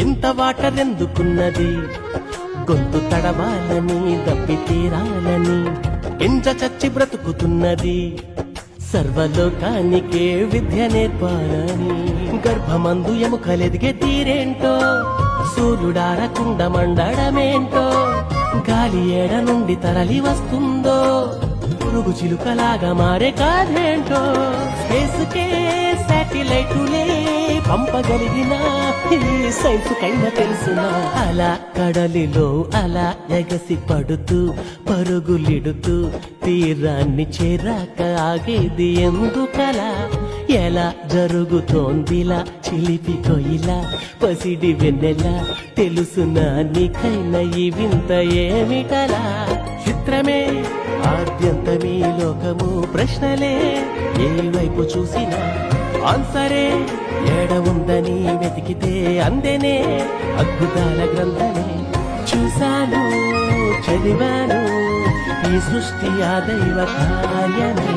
ఎంత వాటర్ ఎందుకున్నది, గొంతు తడవాలని దప్పి తీరాలని ఎంజ చచ్చి బ్రతుకుతున్నది. సర్వలోకానికే విద్య నేర్పాలని గర్భమందు ఎముకలెదిగే తీరేంటో, సూర్యుడారకుండ మండడమేంటో, గాలి ఏడ నుండి తరలి వస్తుందో, పురుగు చిలుకలాగా మారే కాదేంటో. స్పేసుకే శాటిలైటులే పంపగలిగిన ఈ సైన్స్ కైనా తెలుసునా. అలా కడలిలో అలా ఎగసి పడుతూ పరుగులిడుతూ తీరాన్ని చేరాక ఆగేది ఎందుకలా. ఎలా జరుగుతోందిలా చిలిపి కొయిలా పసిడి వెన్నెలా, తెలుసునా నీకైనా ఈ వింత ఏమిటలా. చిత్రమే ఆద్యంతమీ లోకము, ప్రశ్నలే ఏ వైపు చూసినా ఆన్సరే ఏడ ఉందని వెతికితే అందెనే అద్భుతాల గ్రంథమే. చూశాను చదివాను ఈ సృష్టి ఆ దైవ కార్యమే.